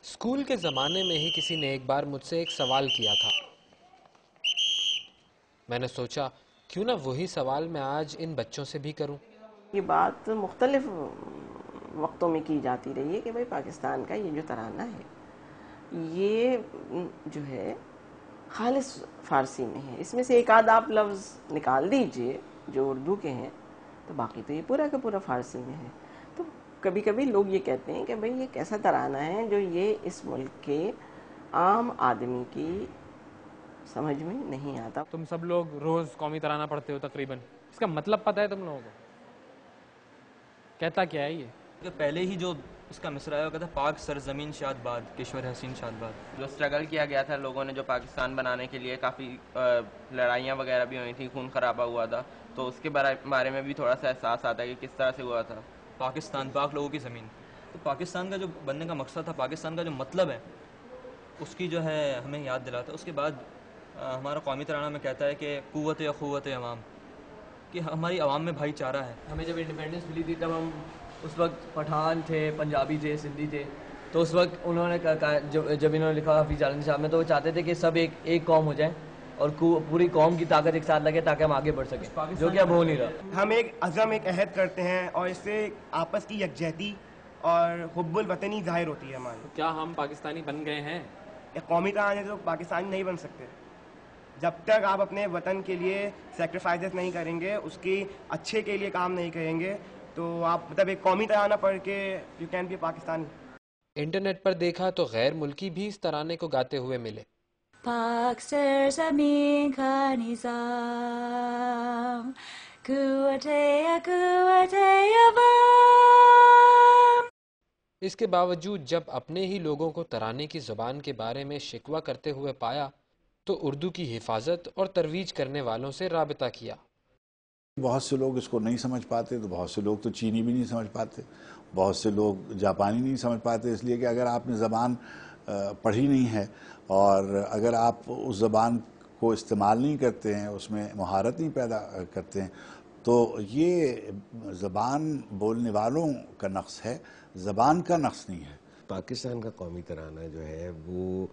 School के ज़माने में ही किसी ने एक बार मुझसे एक सवाल किया था। मैंने सोचा क्यों ना वही सवाल मैं आज इन बच्चों से भी करूं। ये बात मुख्तलिफ वक्तों में की जाती रही है कि भाई पाकिस्तान का ये जो तराना है ये जो है खालिस फ़ारसी में है। इसमें से एक आध आप लफ्ज़ निकाल दीजिए जो उर्दू के हैं, तो बाकी तो ये पूरा का पूरा फ़ारसी में है। तो कभी कभी लोग ये कहते हैं कि भाई ये कैसा तराना है जो ये इस मुल्क के आम आदमी की समझ में नहीं आता। तुम सब लोग रोज कौमी तराना पढ़ते हो तकरीबन, इसका मतलब पता है तुम लोगों को? कहता क्या है ये? तो पहले ही जो इसका मिसरा है वो कहता है, पाक सरजमीन शादबाद किश्वर हसीन शादबाद। जो स्ट्रगल किया गया था लोगों ने जो पाकिस्तान बनाने के लिए, काफ़ी लड़ाइयाँ वगैरह भी हुई थी, खून खराबा हुआ था, तो उसके बारे में भी थोड़ा सा एहसास आता है कि किस तरह से हुआ था। पाकिस्तान पाक लोगों की ज़मीन, तो पाकिस्तान का जो बनने का मकसद था, पाकिस्तान का जो मतलब है, उसकी जो है हमें याद दिलाता है। उसके बाद हमारा कौमी तराना में कहता है कि कुव्वत या ख़ुव्वत अवाम, कि हमारी आवाम में भाईचारा है। हमें जब इंडिपेंडेंस मिली थी तब हम उस वक्त पठान थे, पंजाबी थे, सिंधी थे। तो उस वक्त उन्होंने जब इन्होंने लिखा हाफिज जालंधरी साहब ने, तो वो चाहते थे कि सब एक कौम हो जाए और पूरी कौम की ताकत एक साथ लगे ताकि हम आगे बढ़ सकें, जो कि अब हो नहीं रहा। हम एक अज़म, एक अहद करते हैं और इससे आपस की यकजहती और हुब्बुल वतनी ज़ाहिर होती है हमारी। क्या हम पाकिस्तानी बन गए हैं? एक कौमी तराने से तो पाकिस्तानी नहीं बन सकते जब तक आप अपने वतन के लिए सेक्रीफाइसेस नहीं करेंगे, उसकी अच्छे के लिए काम नहीं करेंगे, तो आप मतलब एक कौमी तराना पढ़ के you can be Pakistani. Internet पर देखा तो गैर मुल्की भी इस तराने को गाते हुए मिले। पाक सरज़मीन का निज़ाम, कुव्वते अवाम। इसके बावजूद जब अपने ही लोगों को तराने की ज़ुबान के बारे में शिकवा करते हुए पाया तो उर्दू की हिफाजत और तरवीज करने वालों से राबिता किया। बहुत से लोग इसको नहीं समझ पाते, तो बहुत से लोग तो चीनी भी नहीं समझ पाते, बहुत से लोग जापानी नहीं समझ पाते, इसलिए कि अगर आपने ज़बान पढ़ी नहीं है और अगर आप उस ज़बान को इस्तेमाल नहीं करते हैं, उसमें महारत नहीं पैदा करते हैं, तो ये ज़बान बोलने वालों का नक्स है, ज़बान का नक्स नहीं है। पाकिस्तान का कौमी तराना जो है वो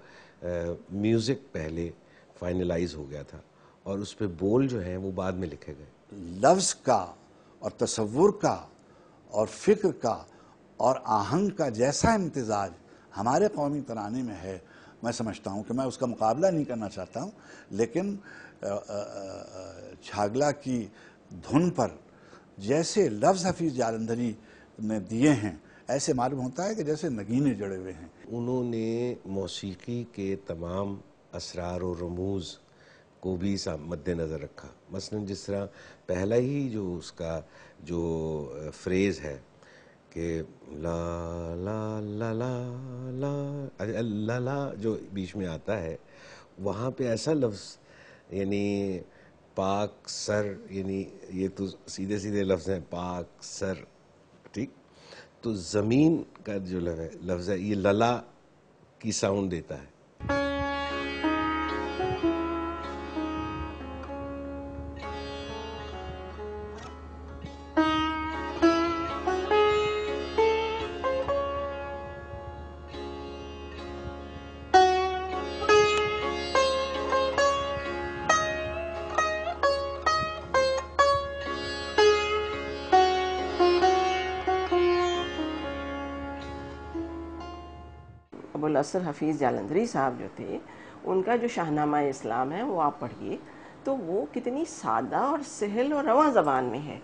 म्यूज़िक पहले फाइनलाइज हो गया था और उस पे बोल जो हैं वो बाद में लिखे गए। लफ्ज़ का और तसव्वुर का और फ़िक्र का और आहंग का जैसा इम्तिजाज हमारे कौमी तराने में है, मैं समझता हूँ कि मैं उसका मुकाबला नहीं करना चाहता हूँ, लेकिन छागला की धुन पर जैसे लफ्ज़ हफीज़ जालंधरी ने दिए हैं, ऐसे मालूम होता है कि जैसे नगीने जड़े हुए हैं। उन्होंने मौसीकी के तमाम असरार और रमूज़ को भी मद्देनज़र रखा। मसलन जिस तरह पहला ही जो उसका जो फ्रेज़ है कि ला ला ला ला ला ला ला जो बीच में आता है, वहाँ पे ऐसा लफ्ज़ यानी पाक सर, यानी ये तो सीधे सीधे लफ्ज़ हैं पाक सर, ठीक, तो ज़मीन का जो लफ्ज़ है ये लला की साउंड देता है। अबुल असर हफीज़ जालंधरी साहब जो थे, उनका जो शाहनामा इस्लाम है वो आप पढ़िए तो वो कितनी सादा और सहल और रवां ज़बान में है।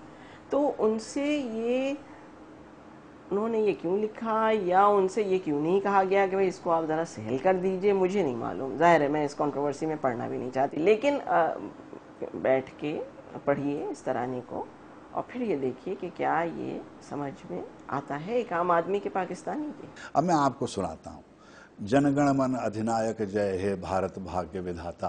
तो उनसे ये उन्होंने ये क्यों लिखा या उनसे ये क्यों नहीं कहा गया कि भाई इसको आप ज़रा सहल कर दीजिए, मुझे नहीं मालूम। ज़ाहिर है मैं इस कंट्रोवर्सी में पढ़ना भी नहीं चाहती, लेकिन बैठ के पढ़िए इस तराने को और फिर ये देखिए कि क्या ये समझ में आता है एक आम आदमी के, पाकिस्तानी के। अब मैं आपको सुनाता हूँ। जनगण मन अधिनायक जय हे भारत भाग्य विधाता,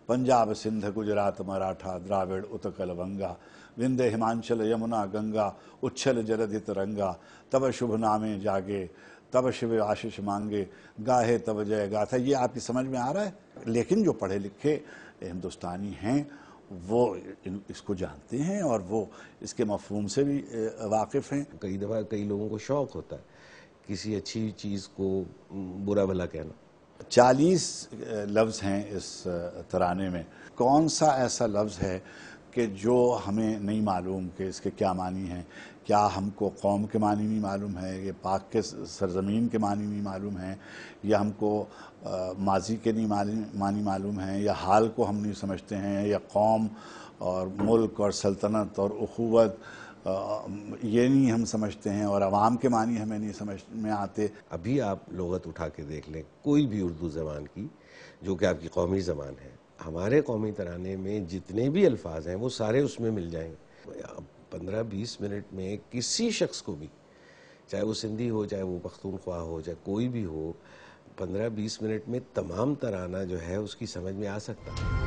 पंजाब सिंध गुजरात मराठा द्राविड़ उत्कल बंगा, विंध्य हिमांचल यमुना गंगा, उच्छल जलधि तरंगा, तब शुभ नामे जागे तब शिव आशीष मांगे, गाहे तब जय गाथा। ये आपकी समझ में आ रहा है? लेकिन जो पढ़े लिखे हिंदुस्तानी हैं वो इसको जानते हैं और वो इसके मफहूम से भी वाकिफ़ हैं। कई दफ़ा कई लोगों को शौक़ होता है किसी अच्छी चीज़ को बुरा भला कहना। 40 लफ्ज़ हैं इस तराने में। कौन सा ऐसा लफ्ज़ है कि जो हमें नहीं मालूम कि इसके क्या मानी हैं? क्या हमको कौम के मानी नहीं मालूम है, ये पाक के सरज़मीन के मानी नहीं मालूम है, या हमको माजी के नहीं मानी मालूम है, या हाल को हम नहीं समझते हैं, या कौम और मुल्क और सल्तनत और उख़ुवत ये नहीं हम समझते हैं, और अवाम के मानी हमें नहीं समझ में आते। अभी आप लुग़त उठा के देख लें कोई भी उर्दू ज़बान की, जो कि आपकी कौमी ज़बान है, हमारे कौमी तराने में जितने भी अल्फाज हैं वो सारे उसमें मिल जाएंगे। 15-20 मिनट में किसी शख्स को भी, चाहे वो सिंधी हो, चाहे वो पख्तूनख्वा हो, चाहे कोई भी हो, 15-20 मिनट में तमाम तराना जो है उसकी समझ में आ सकता है।